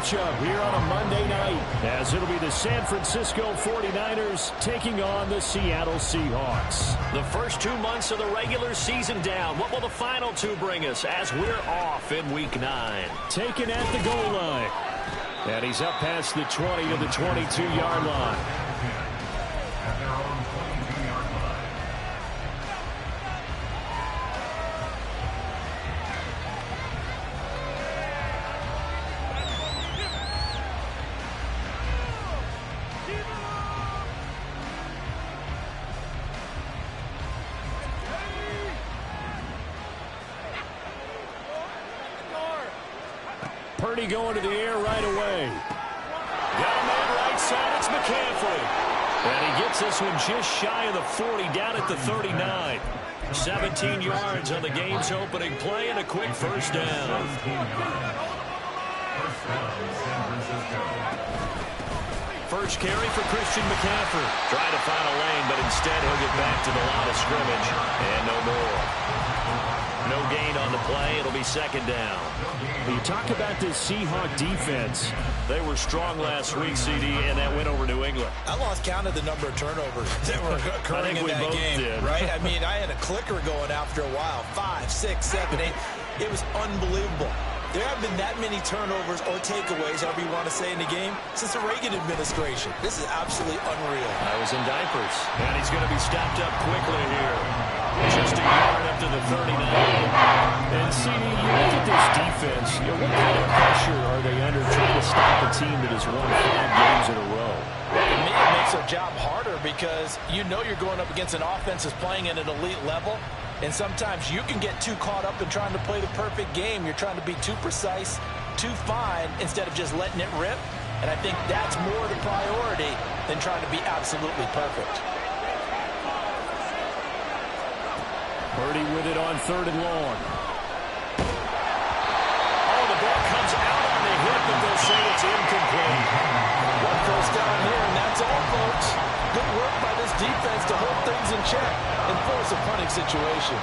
matchup here on a Monday night, as it'll be the San Francisco 49ers taking on the Seattle Seahawks. The first 2 months of the regular season down. What will the final two bring us as we're off in Week 9? Taken at the goal line. And he's up past the 20 to the 22-yard line. Purdy going to the air right away. Got a man right side. It's McCaffrey. And he gets this one just shy of the 40, down at the 39. 17 yards on the game's opening play and a quick first down. First carry for Christian McCaffrey. Trying to find a lane, but instead he'll get back to the line of scrimmage. And no more. No gain on the play. It'll be second down. You talk about this Seahawk defense. They were strong last week, CD, and that went over New England. I lost count of the number of turnovers that were occurring in that game. Right? I mean, I had a clicker going after a while. 5, 6, 7, 8. It was unbelievable. There haven't been that many turnovers or takeaways, however you want to say, in the game since the Reagan administration. This is absolutely unreal. I was in diapers. And he's going to be stopped up quickly here. Just a yard up to the 39. And CD, you look at this defense, what kind of pressure are they under trying to stop a team that has won 5 games in a row? Well, to me, it makes their job harder because you know you're going up against an offense that's playing at an elite level. And sometimes you can get too caught up in trying to play the perfect game. You're trying to be too precise, too fine, instead of just letting it rip. And I think that's more the priority than trying to be absolutely perfect. Purdy with it on 3rd and long. Oh, the ball comes out on the hip, and they'll say it's incomplete. One first down here, and that's all, folks. Good work by this defense to hold things in check and force a punting situation.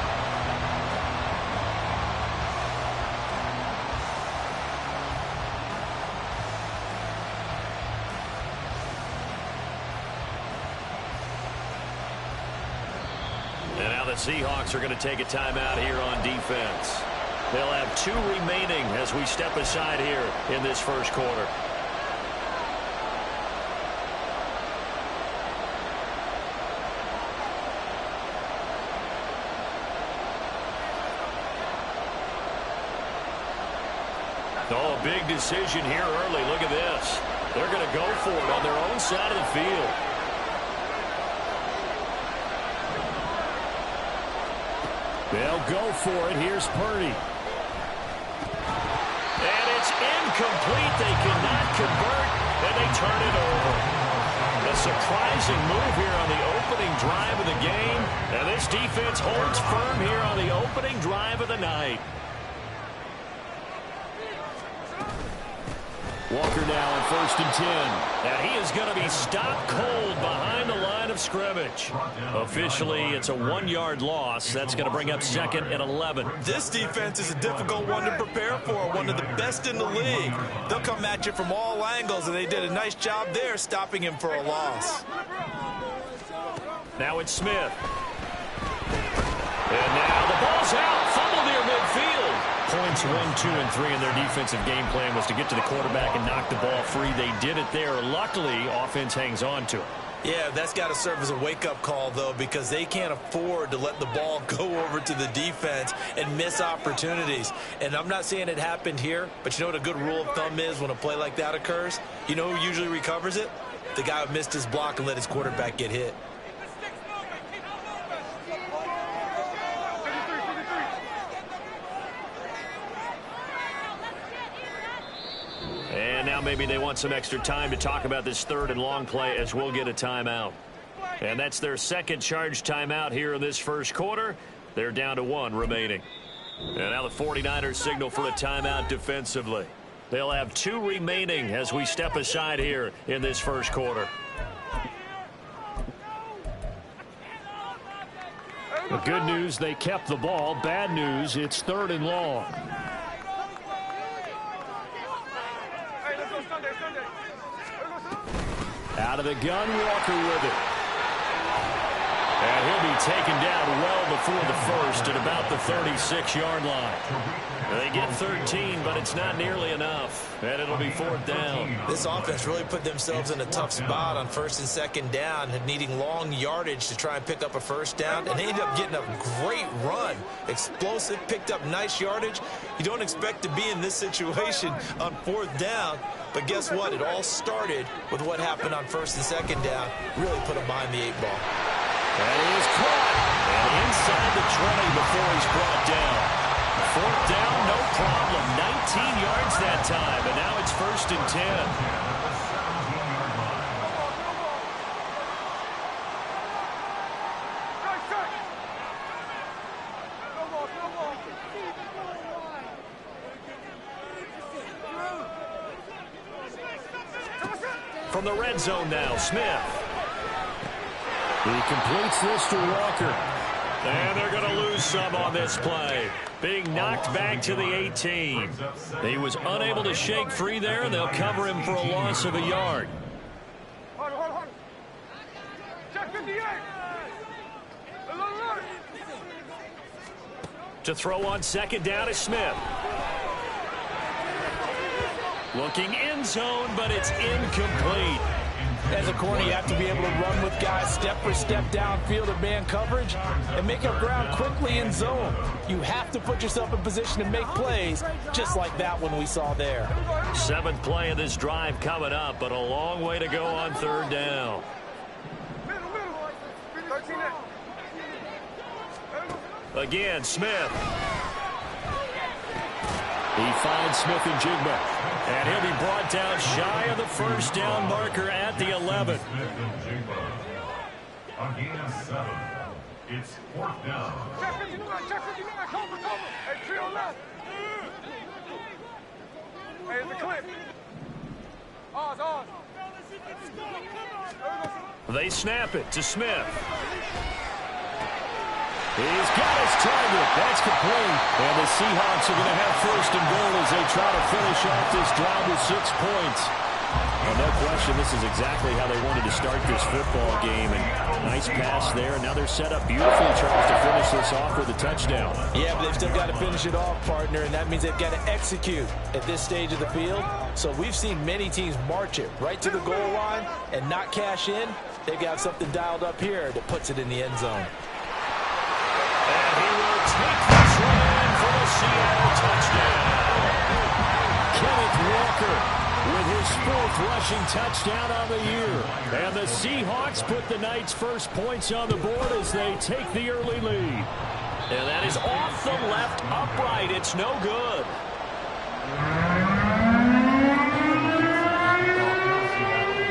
And now the Seahawks are going to take a timeout here on defense. They'll have 2 remaining as we step aside here in this first quarter. Oh, a big decision here early. Look at this. They're going to go for it on their own side of the field. They'll go for it. Here's Purdy. And it's incomplete. They cannot convert, and they turn it over. A surprising move here on the opening drive of the game. And this defense holds firm here on the opening drive of the night. Walker now on 1st and 10. And he is going to be stopped cold behind the line of scrimmage. Officially, it's a 1-yard loss. That's going to bring up 2nd and 11. This defense is a difficult one to prepare for, one of the best in the league. They'll come at you from all angles, and they did a nice job there stopping him for a loss. Now it's Smith. And now the ball's out. Fumble near midfield. Points 1, 2, and 3 in their defensive game plan was to get to the quarterback and knock the ball free. They did it there. Luckily, offense hangs on to it. Yeah, that's got to serve as a wake-up call, though, because they can't afford to let the ball go over to the defense and miss opportunities. And I'm not saying it happened here, but you know what a good rule of thumb is when a play like that occurs? You know who usually recovers it? The guy who missed his block and let his quarterback get hit. And now maybe they want some extra time to talk about this 3rd and long play as we'll get a timeout. And that's their second charge timeout here in this first quarter. They're down to 1 remaining. And now the 49ers signal for a timeout defensively. They'll have 2 remaining as we step aside here in this first quarter. The good news, they kept the ball. Bad news, it's 3rd and long. Out of the gun, Walker with it. And he'll be taken down well before the first at about the 36-yard line. They get 13, but it's not nearly enough. And it'll be 4th down. This offense really put themselves in a tough spot on 1st and 2nd down, needing long yardage to try and pick up a 1st down. And they ended up getting a great run. Explosive, picked up nice yardage. You don't expect to be in this situation on 4th down. But guess what? It all started with what happened on 1st and 2nd down. Really put them behind the 8 ball. And he is caught. And inside the 20 before he's brought down. 4th down, no problem. 19 yards that time. And now it's 1st and 10. From the red zone now, Smith. He completes this to Walker. And they're going to lose some on this play. Being knocked back to the 18. He was unable to shake free there, and they'll cover him for a loss of a yard. To throw on 2nd down is Smith. Looking end zone, but it's incomplete. As a corner, you have to be able to run with guys step for step downfield in man coverage and make up ground quickly in zone. You have to put yourself in position to make plays, just like that one we saw there. 7th play of this drive coming up, but a long way to go on 3rd down. Again, Smith. He finds Smith and Jigba. And he'll be brought down shy of the 1st down marker at the 11. Again, 7. It's 4th down. They snap it to Smith. He's got his target. That's complete. And the Seahawks are going to have 1st and goal as they try to finish off this drive with 6 points. Well, no question, this is exactly how they wanted to start this football game. And nice pass there. And now they're set up beautifully, Charles, to finish this off with a touchdown. Yeah, but they've still got to finish it off, partner, and that means they've got to execute at this stage of the field. So we've seen many teams march it right to the goal line and not cash in. They've got something dialed up here that puts it in the end zone. And he will take this one in for the Seattle touchdown. Kenneth Walker with his 4th rushing touchdown on the year. And the Seahawks put the night's first points on the board as they take the early lead. And that is off the left upright. It's no good.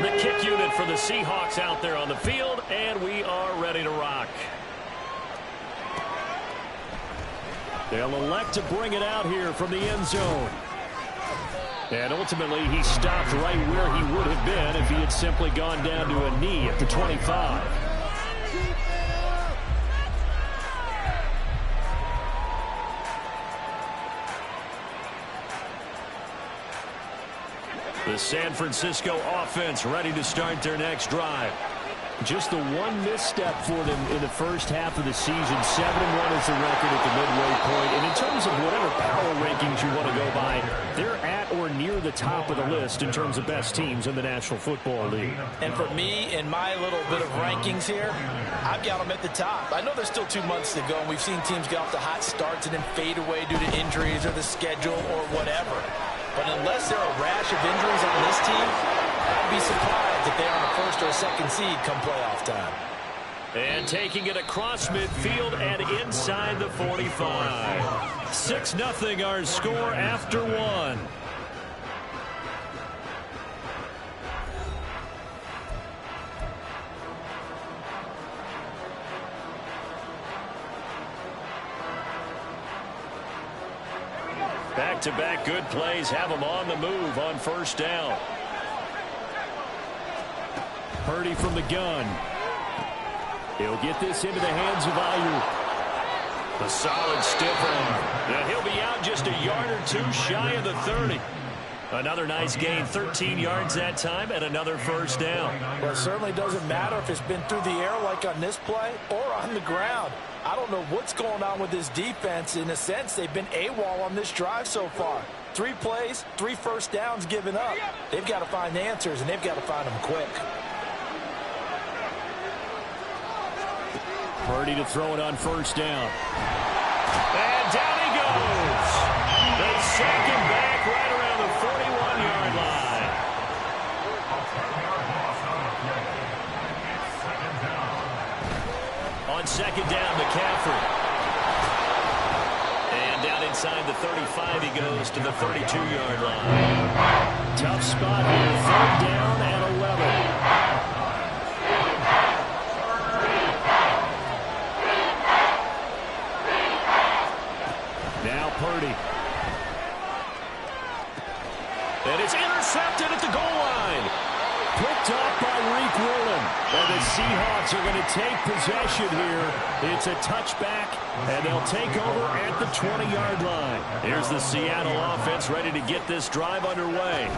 The kick unit for the Seahawks out there on the field, and we are ready to rock. They'll elect to bring it out here from the end zone. And ultimately, he stopped right where he would have been if he had simply gone down to a knee at the 25. The San Francisco offense ready to start their next drive. Just the one misstep for them in the first half of the season. 7-1 is the record at the midway point. And in terms of whatever power rankings you want to go by, they're at or near the top of the list in terms of best teams in the National Football League. And for me, in my little bit of rankings here, I've got them at the top. I know there's still 2 months to go, and we've seen teams get off to hot starts and then fade away due to injuries or the schedule or whatever. But unless there are a rash of injuries on this team, I'd be surprised if they're on a 1st or a 2nd seed come playoff time. And taking it across midfield and inside the 45. 6-0 our score after 1. Back-to-back good plays have them on the move on 1st down. Purdy from the gun. He'll get this into the hands of Ayuk. A solid stiff arm. And he'll be out just a yard or two shy of the 30. Another nice gain, 13 yards that time, and another first down. Well, it certainly doesn't matter if it's been through the air like on this play or on the ground. I don't know what's going on with this defense. In a sense, they've been AWOL on this drive so far. 3 plays, 3 first downs given up. They've got to find answers, and they've got to find them quick. Purdy to throw it on first down. And down he goes. They sack him back right around the 41-yard line. On second down, McCaffrey. And down inside the 35, he goes to the 32-yard line. Tough spot here, 3rd down and 11. Purdy. And it's intercepted at the goal line. Picked off by Reek Woolen. And the Seahawks are going to take possession here. It's a touchback, and they'll take over at the 20-yard line. Here's the Seattle offense ready to get this drive underway.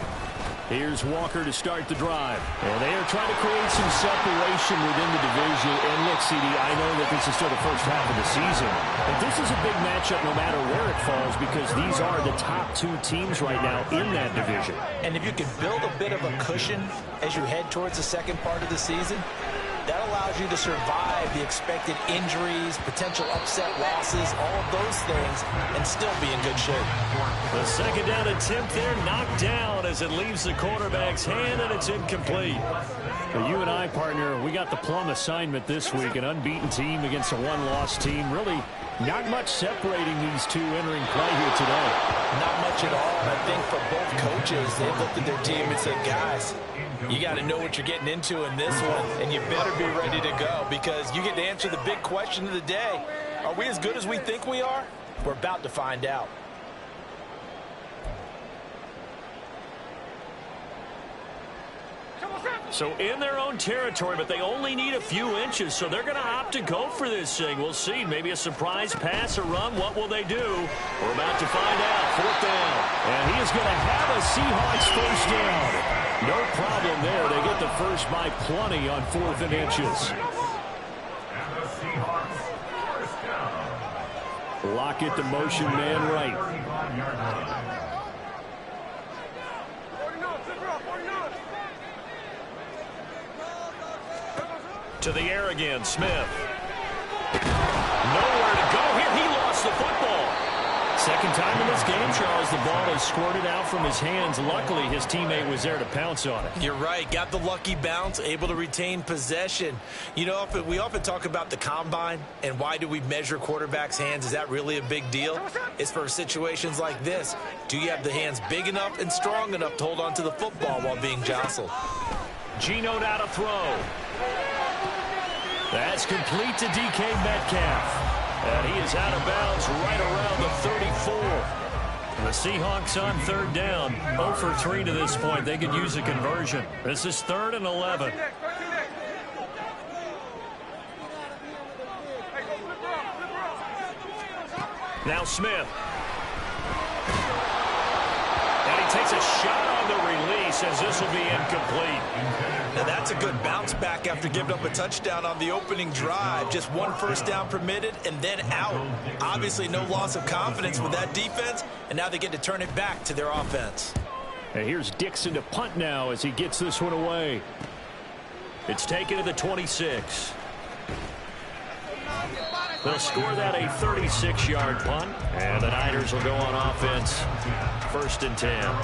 Here's Walker to start the drive. And they are trying to create some separation within the division. And look, CD, I know that this is still the first half of the season, but this is a big matchup no matter where it falls because these are the top 2 teams right now in that division. And if you can build a bit of a cushion as you head towards the second part of the season, that allows you to survive the expected injuries, potential upset losses, all of those things, and still be in good shape. The second down attempt there knocked down as it leaves the quarterback's hand, and it's incomplete. For you and I, partner, we got the plum assignment this week, an unbeaten team against a one-loss team. Really not much separating these two entering play here today. Not much at all. I think for both coaches, they've looked at their team and said, guys, you got to know what you're getting into in this one, and you better be ready to go because you get to answer the big question of the day. Are we as good as we think we are? We're about to find out. So in their own territory, but they only need a few inches, so they're going to opt to go for this thing. We'll see. Maybe a surprise pass or run. What will they do? We're about to find out. 4th down. And he is going to have a Seahawks first down. No problem there. They get the first by plenty on 4th and inches. Lockett the motion man right. To the air again, Smith. Nowhere to go here. He lost the football. Second time in this game, Charles, the ball has squirted out from his hands. Luckily, his teammate was there to pounce on it. You're right. Got the lucky bounce, able to retain possession. You know, we often talk about the combine and why do we measure quarterbacks' hands. Is that really a big deal? It's for situations like this. Do you have the hands big enough and strong enough to hold on to the football while being jostled? Geno now to throw. That's complete to DK Metcalf. And he is out of bounds right around the 34. The Seahawks on 3rd down. 0 for 3 to this point. They could use a conversion. This is 3rd and 11. Now Smith. And he takes a shot on the release as this will be incomplete. Now that's a good bounce back after giving up a touchdown on the opening drive. Just 1 first down permitted and then out. Obviously no loss of confidence with that defense, and now they get to turn it back to their offense. And here's Dixon to punt now as he gets this one away. It's taken to the 26. They'll score that a 36-yard punt, and the Niners will go on offense. 1st and 10.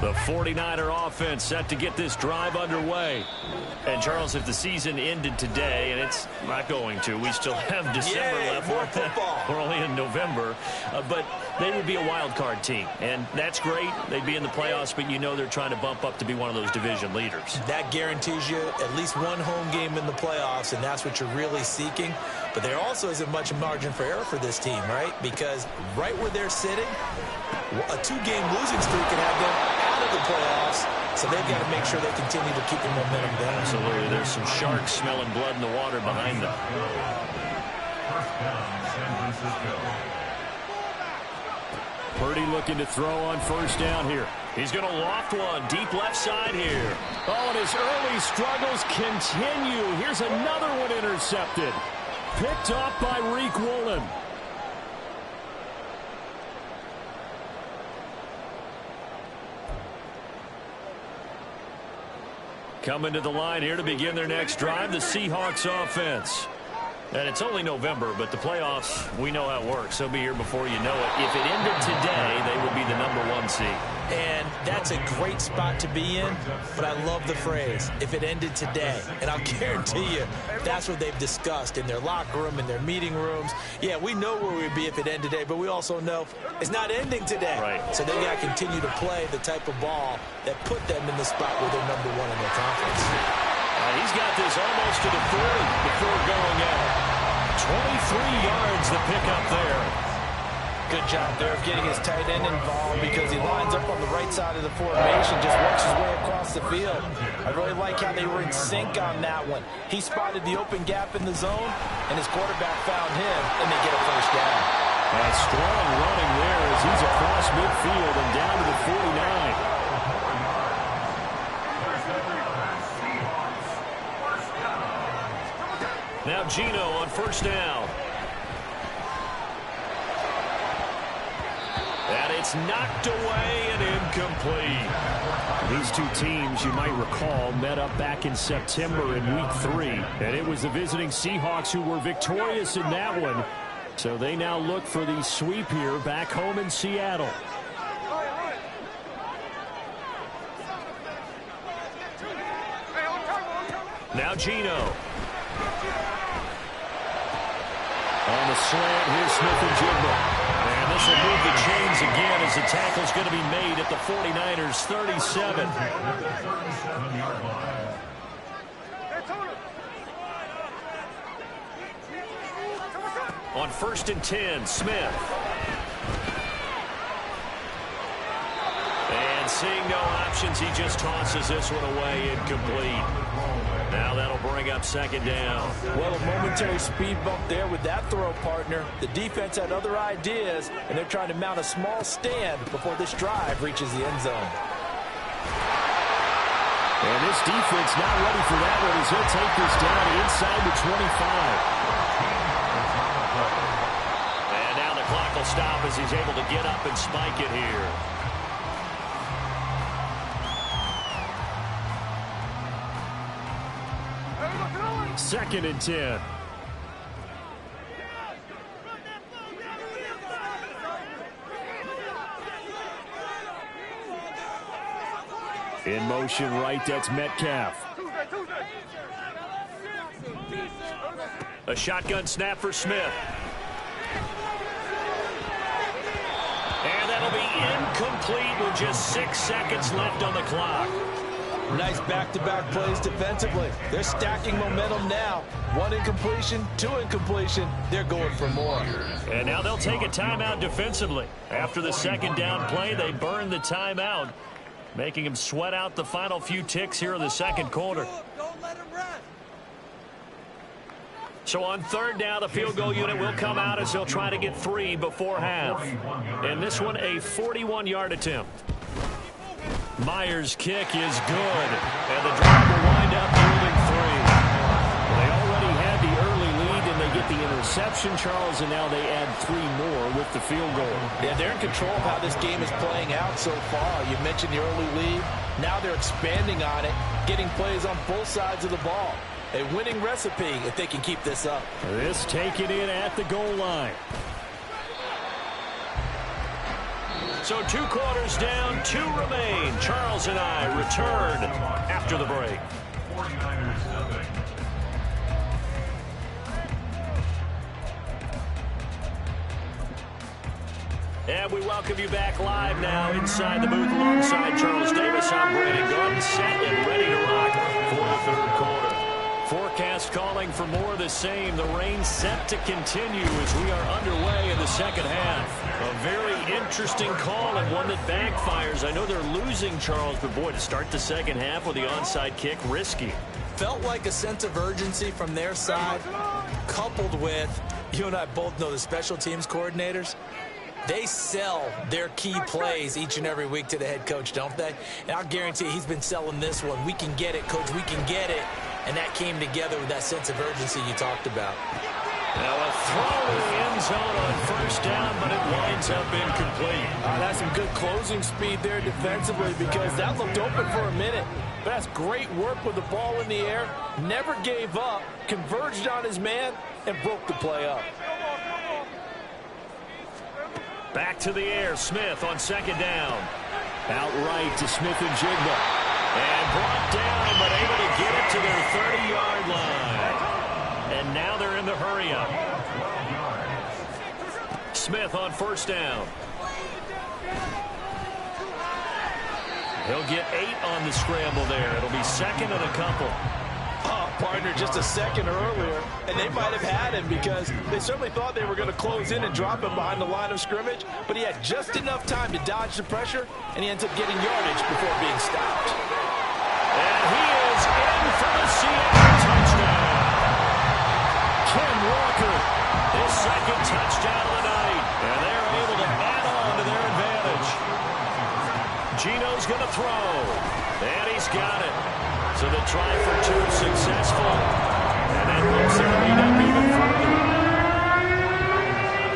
The 49er offense set to get this drive underway. And, Charles, if the season ended today, and it's not going to, we still have December left. More football. We're only in November. But they would be a wild card team. And that's great. They'd be in the playoffs, but you know they're trying to bump up to be one of those division leaders. That guarantees you at least one home game in the playoffs, and that's what you're really seeking. But there also isn't much margin for error for this team, right? Because right where they're sitting, a 2-game losing streak can have them out of the playoffs, so they've got to make sure they continue to keep the momentum down. Absolutely. There's some sharks smelling blood in the water behind them. First down, San Francisco. Purdy looking to throw on first down here. He's going to loft one deep left side here. Oh, and his early struggles continue. Here's another one intercepted. Picked off by Reek Woolen. Coming to the line here to begin their next drive, the Seahawks offense. And it's only November, but the playoffs, we know how it works. They'll be here before you know it. If it ended today, they would be the #1 seed. And that's a great spot to be in, but I love the phrase, if it ended today. And I'll guarantee you, that's what they've discussed in their locker room, in their meeting rooms. Yeah, we know where we'd be if it ended today, but we also know it's not ending today. Right. So they got to continue to play the type of ball that put them in the spot where they're #1 in their conference. He's got this almost to the 40 before going out. 23 yards the pickup there. Good job there of getting his tight end involved because he lines up on the right side of the formation, just works his way across the field. I really like how they were in sync on that one. He spotted the open gap in the zone, and his quarterback found him, and they get a first down. A strong running there as he's across midfield and down to the 49. Now Gino on first down. And it's knocked away and incomplete. These two teams, you might recall, met up back in September in Week 3. And it was the visiting Seahawks who were victorious in that one. So they now look for the sweep here back home in Seattle. Now Gino. On the slant, here's Smith and Jigba. And this will move the chains again as the tackle's going to be made at the 49ers 37. On 1st and 10, Smith. And seeing no options, he just tosses this one away, incomplete. Now that'll bring up 2nd down. Well, a momentary speed bump there with that throw, partner. The defense had other ideas, and they're trying to mount a small stand before this drive reaches the end zone. And this defense not ready for that one as he'll take this down inside the 25. And now the clock will stop as he's able to get up and spike it here. Second and 10. In motion right, that's Metcalf. A shotgun snap for Smith. And that'll be incomplete with just 6 seconds left on the clock. Nice back-to-back plays defensively. They're stacking momentum now. 1 incompletion, 2 incompletion. They're going for more. And now they'll take a timeout defensively. After the 2nd down play, they burn the timeout, making them sweat out the final few ticks here in the 2nd quarter. Don't let him rest. So on 3rd down, the field goal unit will come out as they'll try to get 3 before half. And this one, a 41-yard attempt. Myers' kick is good, and the drive will wind up yielding 3. They already had the early lead, and they get the interception, Charles, and now they add 3 more with the field goal. Yeah, they're in control of how this game is playing out so far. You mentioned the early lead. Now they're expanding on it, getting plays on both sides of the ball. A winning recipe if they can keep this up. This taken in at the goal line. So 2 quarters down, 2 remain. Charles and I return after the break. 49ers nothing. And we welcome you back live now inside the booth alongside Charles Davis. I'm Brandon Gunn, set and ready to rock for the 3rd quarter. Forecast calling for more of the same. The rain set to continue as we are underway in the 2nd half. A very interesting call and one that backfires. I know they're losing, Charles, but boy, to start the 2nd half with the onside kick, risky. Felt like a sense of urgency from their side, coupled with, you and I both know the special teams coordinators. They sell their key plays each and every week to the head coach, don't they? And I'll guarantee he's been selling this one. We can get it, coach, we can get it. And that came together with that sense of urgency you talked about. Now a throw in the end zone on 1st down, but it winds up incomplete. That's some good closing speed there defensively because that looked open for a minute. But that's great work with the ball in the air. Never gave up, converged on his man, and broke the play up. Back to the air, Smith on 2nd down. Outright to Smith and Jigba. And brought down, but able to get it to their 30-yard line. And now they're in the hurry-up. Smith on 1st down. He'll get 8 on the scramble there. It'll be 2nd and a couple. Partner, just a second earlier, and they might have had him because they certainly thought they were going to close in and drop him behind the line of scrimmage, but he had just enough time to dodge the pressure, and he ends up getting yardage before being stopped. And he is in for the Seattle touchdown. Ken Walker, his 2nd touchdown of the night, and they're able to add on to their advantage. Gino's going to throw, and he's got it. So the try for 2 successful, and that moves their lead up even further.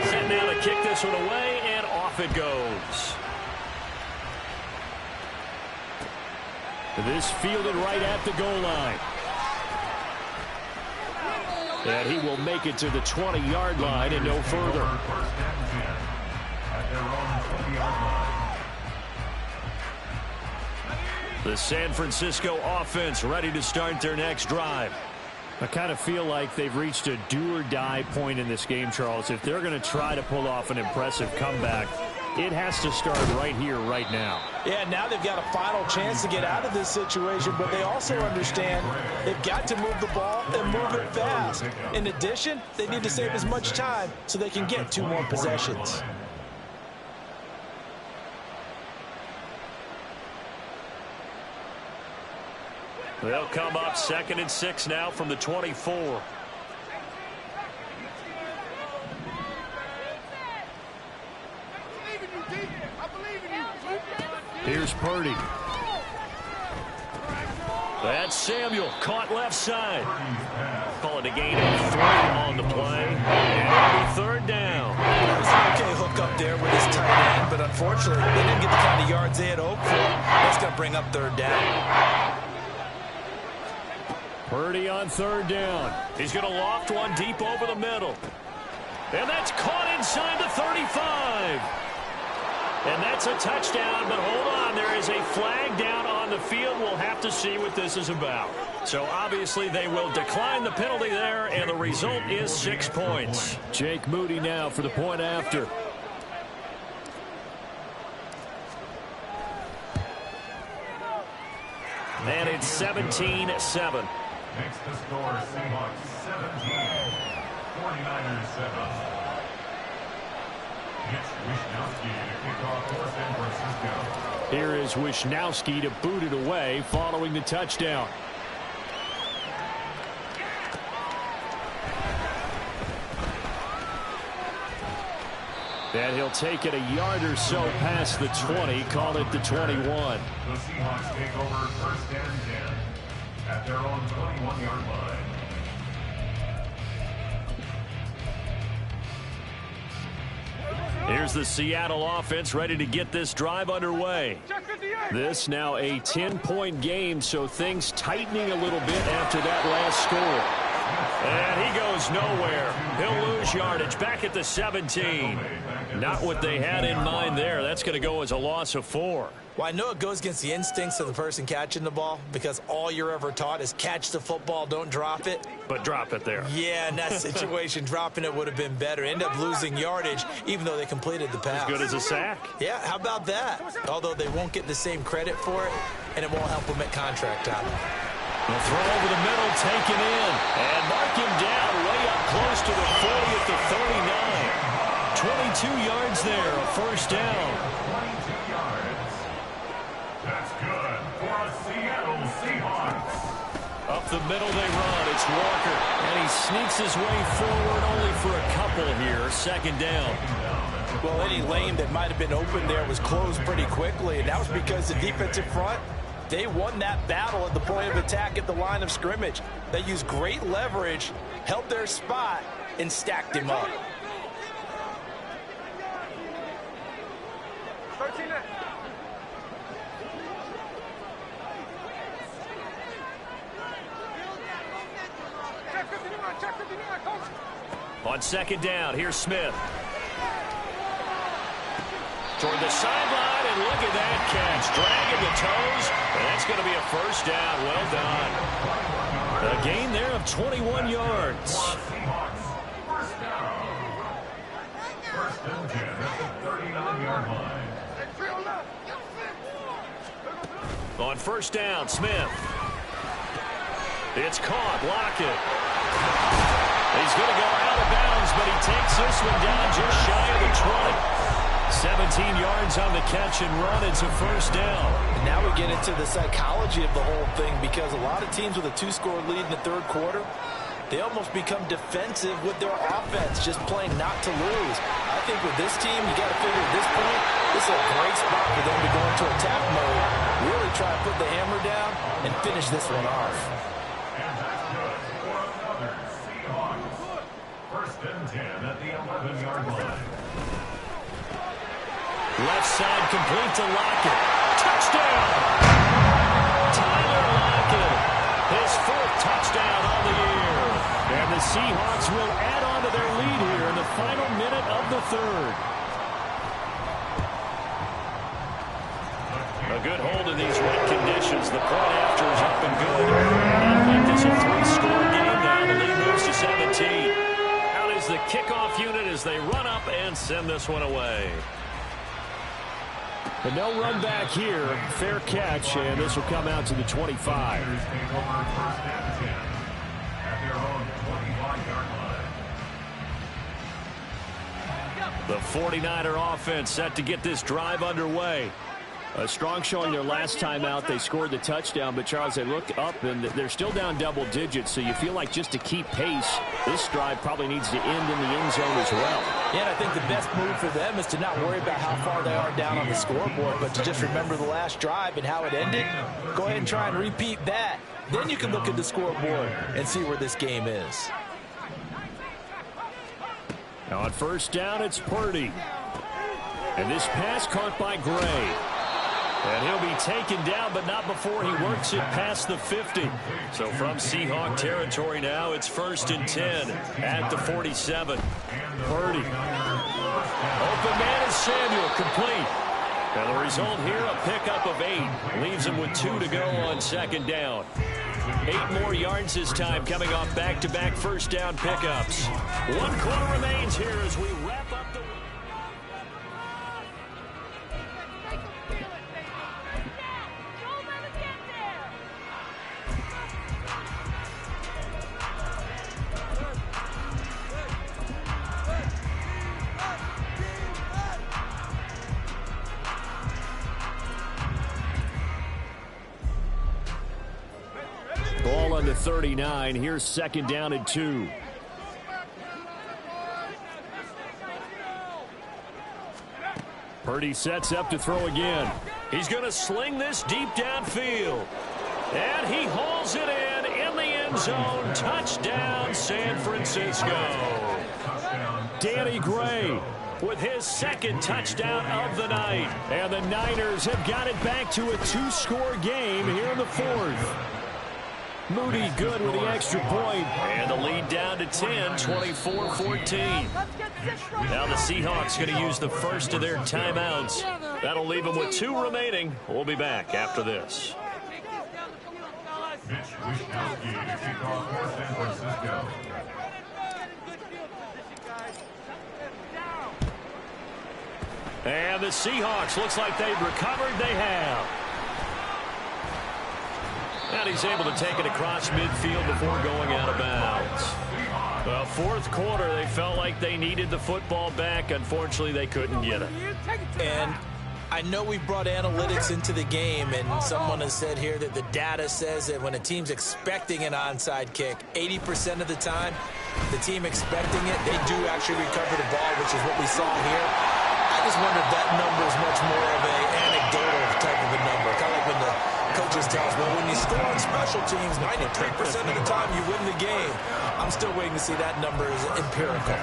Set now to kick this one away, and off it goes. This fielded right at the goal line. And he will make it to the 20-yard line and no further. At their own 20-yard line. The San Francisco offense ready to start their next drive. I kind of feel like they've reached a do-or-die point in this game, Charles. If they're going to try to pull off an impressive comeback, it has to start right here, right now. Yeah, now they've got a final chance to get out of this situation, but they also understand they've got to move the ball and move it fast. In addition, they need to save as much time so they can get 2 more possessions. They'll come up 2nd and 6 now from the 24. Here's Purdy. That's Samuel, caught left side. Call it a gain of 3 on the play. And it'll be 3rd down. There's an okay hook up there with his tight end, but unfortunately, they didn't get the kind of yards they had hoped for. That's going to bring up 3rd down. Purdy on 3rd down. He's going to loft one deep over the middle. And that's caught inside the 35. And that's a touchdown, but hold on. There is a flag down on the field. We'll have to see what this is about. So obviously they will decline the penalty there, and the result is 6 points. Jake Moody now for the point after. And it's 17-7. Makes the score Seahawks 17, 49ers 7. It's Wishnowsky to kick off for San Francisco. Here is Wishnowsky to boot it away following the touchdown. And he'll take it a yard or so past the 20, call it the 21. The Seahawks take over 1st and 10 at their own 21-yard line. Here's the Seattle offense ready to get this drive underway. This now a 10-point game, so things tightening a little bit after that last score. And he goes nowhere. He'll lose yardage back at the 17. Not what they had in mind there. That's going to go as a loss of 4. Well, I know it goes against the instincts of the person catching the ball because all you're ever taught is catch the football, don't drop it. But drop it there. Yeah, in that situation, dropping it would have been better. End up losing yardage, even though they completed the pass. As good as a sack. Yeah, how about that? Although they won't get the same credit for it, and it won't help them at contract time. The throw over the middle, taken in. And mark him down way up close to the 40 at the 39. 22 yards there, a first down. 22 yards. That's good for a Seattle Seahawks. Up the middle they run. It's Walker. And he sneaks his way forward only for a couple here. Second down. Well, any lane that might have been open there was closed pretty quickly, and that was because the defensive front, they won that battle at the point of attack at the line of scrimmage. They used great leverage, held their spot, and stacked him up. On second down, here's Smith. Toward the sideline, and look at that catch. Dragging the toes, and that's going to be a first down. Well done. A gain there of 21 yards. First down. First and 10 at the 39-yard line. On first down, Smith. It's caught. Lockett. He's going to go out of bounds, but he takes this one down just shy of the 20. 17 yards on the catch and run. It's a first down. And now we get into the psychology of the whole thing, because a lot of teams with a 2-score lead in the third quarter, they almost become defensive with their offense, just playing not to lose. I think with this team, you got to figure at this point, this is a great spot for them to go into attack mode, really try to put the hammer down and finish this one off. And that's good for another Seahawks. First and 10 at the 11-yard line. Left side complete to Lockett. Touchdown! Tyler Lockett, his 4th touchdown on the year. And the Seahawks will add on to their lead here in the final minute of the third. A good hold in these wet conditions. The point after is up and good. Not like this a 3-score game now. The lead moves to 17. Out is the kickoff unit as they run up and send this one away. And they'll run back here. Fair catch, and this will come out to the 25. Take over first and 10 at their own 25-yard line. The 49er offense set to get this drive underway. A strong showing their last time out. They scored the touchdown, but Charles, they look up and they're still down double digits, so you feel like just to keep pace, this drive probably needs to end in the end zone as well. Yeah, and I think the best move for them is to not worry about how far they are down on the scoreboard, but to just remember the last drive and how it ended. Go ahead and try and repeat that. Then you can look at the scoreboard and see where this game is. Now on first down, it's Purdy. And this pass caught by Gray. And he'll be taken down, but not before he works it past the 50. So from Seahawk territory now, it's first and 10 at the 47. Purdy. Open man is Samuel, complete. And the result here, a pickup of 8. Leaves him with 2 to go on second down. 8 more yards this time, coming off back-to-back first down pickups. 1 quarter remains here as we wrap up the... Ball on the 39. Here's second down and 2. Purdy sets up to throw again. He's going to sling this deep downfield. And he hauls it in the end zone. Touchdown, San Francisco. Danny Gray with his 2nd touchdown of the night. And the Niners have got it back to a 2-score game here in the 4th. Moody good with the extra point. And the lead down to 10, 24-14. Now the Seahawks going to use the first of their timeouts. That'll leave them with 2 remaining. We'll be back after this. And the Seahawks, looks like they've recovered. They have. And he's able to take it across midfield before going out of bounds. Well, fourth quarter, they felt like they needed the football back. Unfortunately, they couldn't get it. And I know we brought analytics into the game, and someone has said here that the data says that when a team's expecting an onside kick, 80% of the time, the team expecting it, they do actually recover the ball, which is what we saw here. I just wonder if that number is much more of an anecdotal type of a number. Kind of like when the coaches tell us, well, when you score on special teams, 93% of the time you win the game. I'm still waiting to see that number is empirical.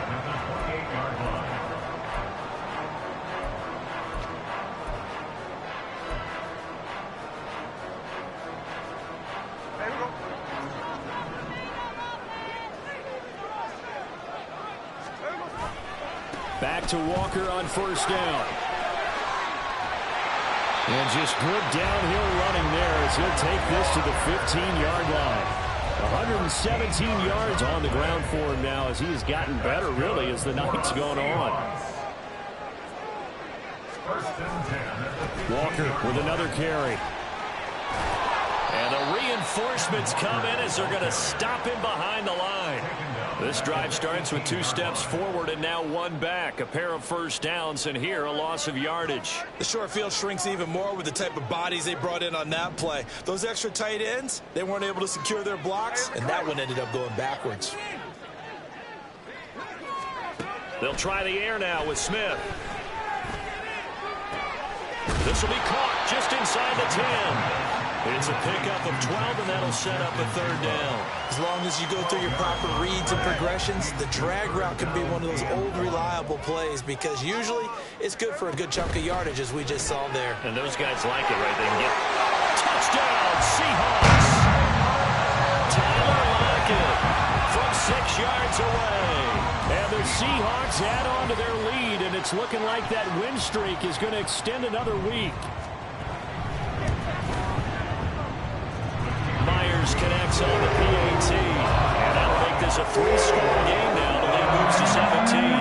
Back to Walker on first down. And just good downhill running there as he'll take this to the 15-yard line. 117 yards on the ground for him now as he has gotten better, really, as the night's gone on. Walker with another carry. And the reinforcements come in as they're going to stop him behind the line. This drive starts with 2 steps forward and now 1 back. A pair of first downs, and here a loss of yardage. The short field shrinks even more with the type of bodies they brought in on that play. Those extra tight ends, they weren't able to secure their blocks, and that one ended up going backwards. They'll try the air now with Smith. This will be caught just inside the 10. It's a pickup of 12, and that'll set up a third down. As long as you go through your proper reads and progressions, the drag route can be one of those old reliable plays because usually it's good for a good chunk of yardage, as we just saw there. And those guys like it, right? They can get touchdown, Seahawks. Tyler Lockett from 6 yards away. And the Seahawks add on to their lead, and it's looking like that win streak is going to extend another week. Myers connects on the PAT. And that'll make this a 3-score game now. The lead moves to 17.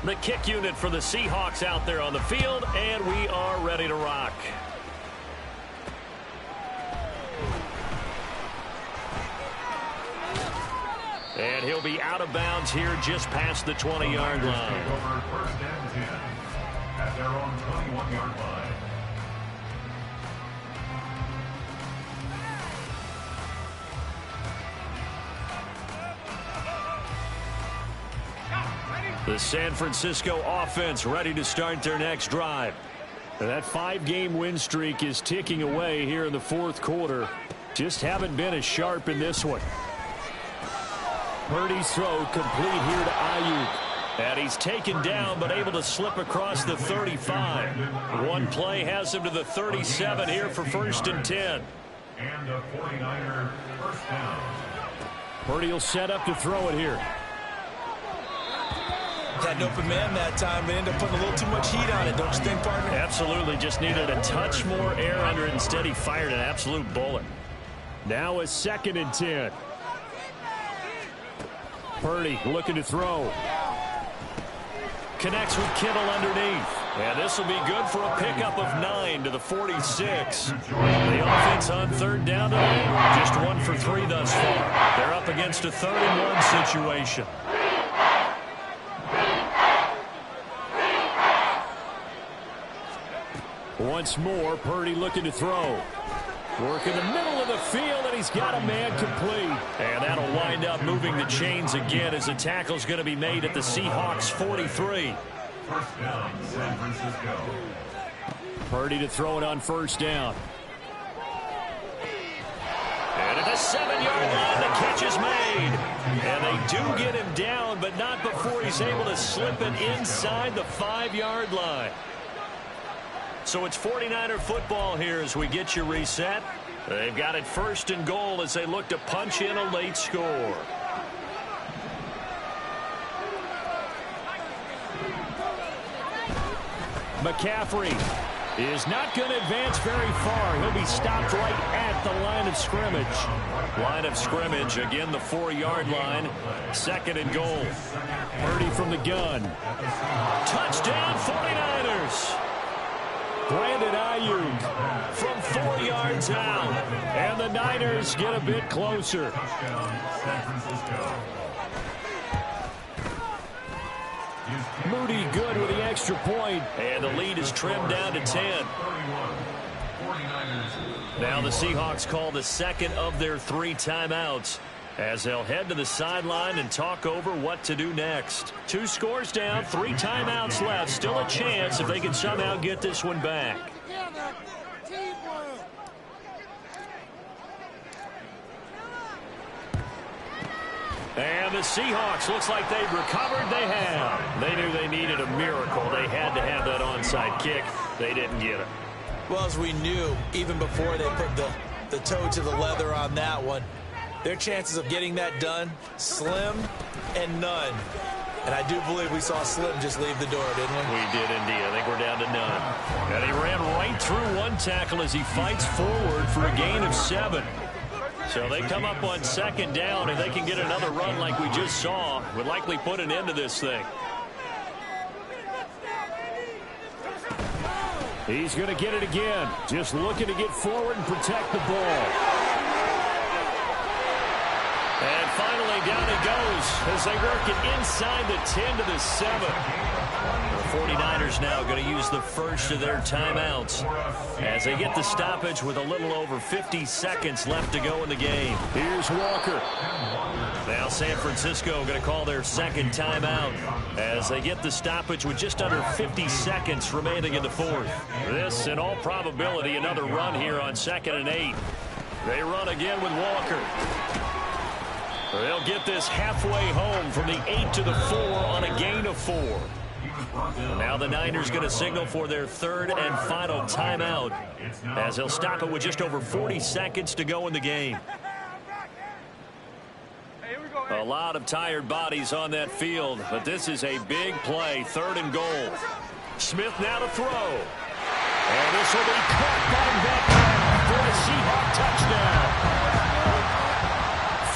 The kick unit for the Seahawks out there on the field, and we are ready to rock. And he'll be out of bounds here just past the 20-yard line. First and 10 at their own 21-yard line. The San Francisco offense ready to start their next drive. That 5-game win streak is ticking away here in the fourth quarter. Just haven't been as sharp in this one. Purdy's throw complete here to Ayuk. And he's taken down but able to slip across the 35. One play has him to the 37 here for first and 10. And a 49er first down. Purdy will set up to throw it here. Had an open man that time, but ended up putting a little too much heat on it, don't you think, partner? Absolutely, just needed a touch more air under it. Instead, he fired an absolute bullet. Now a 2nd and 10. Purdy looking to throw. Connects with Kittle underneath. And this will be good for a pickup of 9 to the 46. The offense on third down today, just 1 for 3 thus far. They're up against a 3rd-and-1 situation. Once more, Purdy looking to throw. Work in the middle of the field, and he's got a man complete. And that'll wind up moving the chains again as the tackle's going to be made at the Seahawks 43. First down, San Francisco. Purdy to throw it on first down. And at the 7-yard line. The catch is made. And they do get him down, but not before he's able to slip it inside the 5-yard line. So it's 49er football here as we get you reset. They've got it 1st and goal as they look to punch in a late score. McCaffrey is not going to advance very far. He'll be stopped right at the line of scrimmage. Line of scrimmage, again the 4-yard line. 2nd and goal. Purdy from the gun. Touchdown 49ers. Brandon Ayuk From 4 yards out. and the Niners get a bit closer. Moody good with the extra point. And the lead is trimmed down to 10. Now the Seahawks call the 2nd of their 3 timeouts as they'll head to the sideline and talk over what to do next. 2 scores down, 3 timeouts left. Still a chance if they can somehow get this one back. And the Seahawks, looks like they've recovered. They have. They knew they needed a miracle. They had to have that onside kick. They didn't get it. Well, as we knew, even before they put the toe to the leather on that one, their chances of getting that done, slim and none. And I do believe we saw Slim just leave the door, didn't we? We did indeed. I think we're down to none. And he ran right through one tackle as he fights forward for a gain of 7. So they come up on 2nd down, and they can get another run like we just saw. Would likely put an end to this thing. He's going to get it again. Just looking to get forward and protect the ball. And finally down it goes as they work it inside the 10 to the 7. The 49ers now going to use the 1st of their timeouts as they get the stoppage with a little over 50 seconds left to go in the game. Here's Walker. Now San Francisco going to call their 2nd timeout as they get the stoppage with just under 50 seconds remaining in the 4th. This, in all probability, another run here on 2nd and 8. They run again with Walker. They'll get this halfway home from the 8 to the 4 on a gain of 4. Now the Niners going to signal for their 3rd and final timeout as they'll stop it with just over 40 seconds to go in the game. A lot of tired bodies on that field, but this is a big play. 3rd and goal. Smith now to throw. And this will be caught by Beckham for a Seahawk touchdown.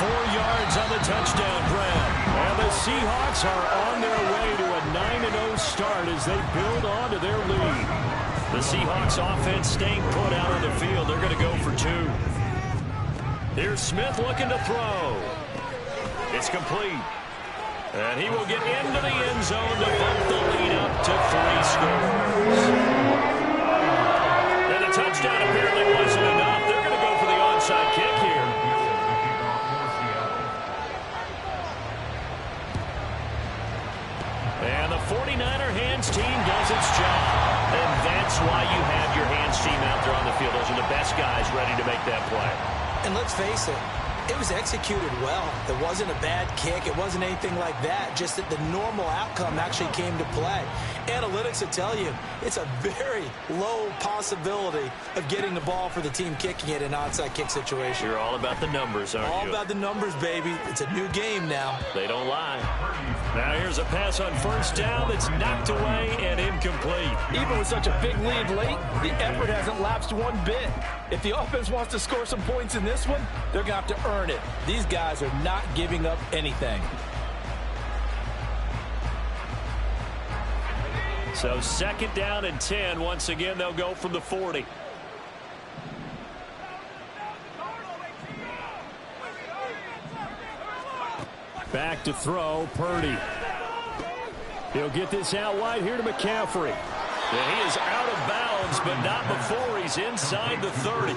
4 yards on the touchdown grab. And the Seahawks are on their way to a 9-0 start as they build on to their lead. The Seahawks offense staying put out on the field. They're going to go for 2. Here's Smith looking to throw. It's complete. And he will get into the end zone to bump the lead up to 3 scores. And the touchdown apparently wasn't enough. They're going to go for the onside kick here. And the 49er hands team does its job. And that's why you have your hands team out there on the field. Those are the best guys ready to make that play. And let's face it, it was executed well. It wasn't a bad kick. It wasn't anything like that. Just that the normal outcome actually came to play. Analytics will tell you it's a very low possibility of getting the ball for the team kicking it in an onside kick situation. You're all about the numbers, aren't you? All about the numbers, baby. It's a new game now. They don't lie. Now here's a pass on 1st down that's knocked away and incomplete. Even with such a big lead late, the effort hasn't lapsed one bit. If the offense wants to score some points in this one, they're going to have to earn it. These guys are not giving up anything. So 2nd down and 10. Once again, they'll go from the 40. Back to throw, Purdy. He'll get this out wide here to McCaffrey. And he is out of bounds, but not before he's inside the 30.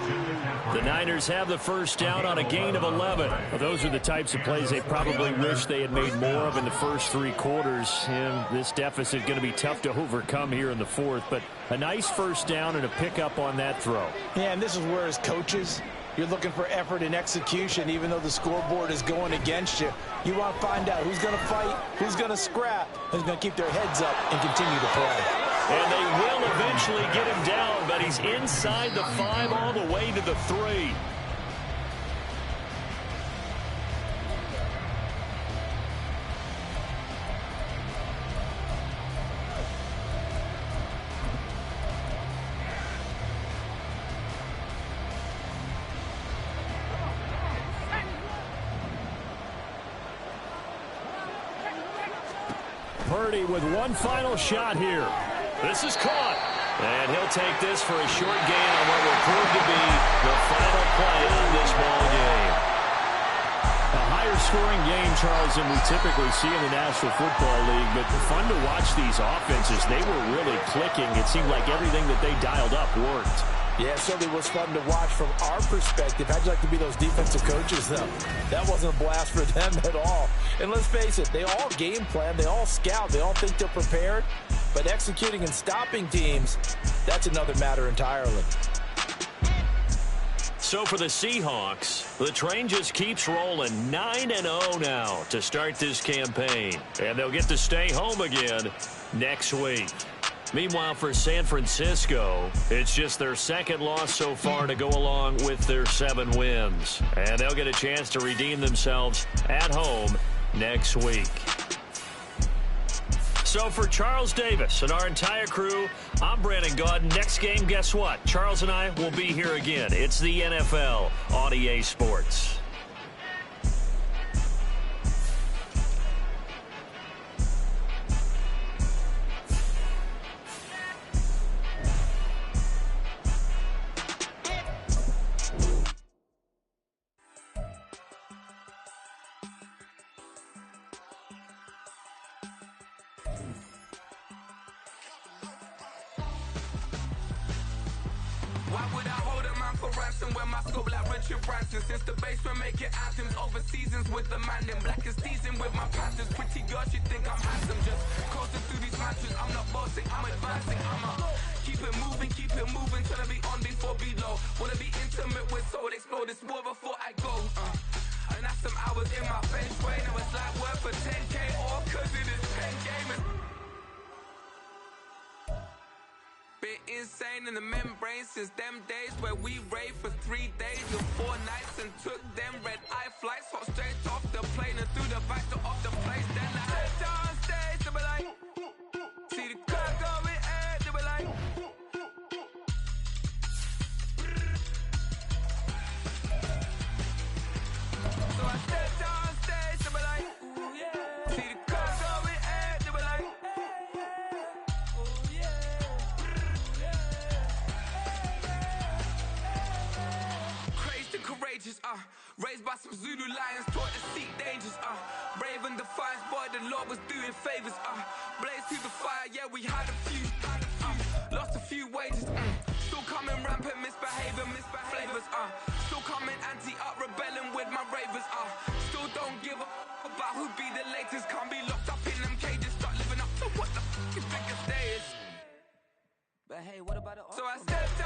The Niners have the 1st down on a gain of 11. Well, those are the types of plays they probably wish they had made more of in the first 3 quarters. And this deficit going to be tough to overcome here in the 4th. But a nice 1st down and a pickup on that throw. Yeah, and this is where as coaches, You're looking for effort and execution, even though the scoreboard is going against you. You want to find out who's going to fight, who's going to scrap, who's going to keep their heads up and continue to play. And they will eventually get him down, but he's inside the 5 all the way to the 3. Purdy with one final shot here. This is caught. And he'll take this for a short gain on what will prove to be the final play of this ball game. A higher scoring game, Charles, than we typically see in the National Football League, but fun to watch these offenses. They were really clicking. It seemed like everything that they dialed up worked. Yeah, it certainly was fun to watch from our perspective. How'd you like to be those defensive coaches, though? That wasn't a blast for them at all. And let's face it, they all game plan, they all scout, they all think they're prepared. But executing and stopping teams, that's another matter entirely. So for the Seahawks, the train just keeps rolling 9-0 now to start this campaign. And they'll get to stay home again next week. Meanwhile, for San Francisco, it's just their second loss so far to go along with their 7 wins. And they'll get a chance to redeem themselves at home next week. So for Charles Davis and our entire crew, I'm Brandon Gaudin. Next game, guess what? Charles and I will be here again. It's the NFL on EA Sports. Why would I hold a man for ransom when my scope like Richard Branson? Since the basement making anthems over seasons with the man in black is seasoned with my passions. Pretty girls, you think I'm handsome, just coasting through these matches. I'm not bossing, I'm advancing. I'ma keep it moving, trying to be on before below. Wanna be intimate with soul, explore this war before I go. And that's some hours in my feng shui. Now it's like work for 10K, all cause it is pen gaming. Been insane in the membrane since them days where we raved for 3 days and 4 nights and took them red eye flights, hot straight off the plane and through the back door of the place. Then I stepped on stage, they were like, see the crowd going air, they were like, so I stepped on stage, they were like, ooh yeah, see the crowd going air, they were like, oh yeah. Crazed and courageous, raised by some Zulu lions, taught to seek dangers, brave and defiant, boy, the Lord was doing favors, blaze through the fire, yeah, we had a few, lost a few wages, still coming rampant, misbehaving, flavors, still coming anti-up, rebelling with my ravers, still don't give a about who be the latest, can't be locked up in them cages, start living up to what the f*** is biggest day is. But hey, what about it? So I stepped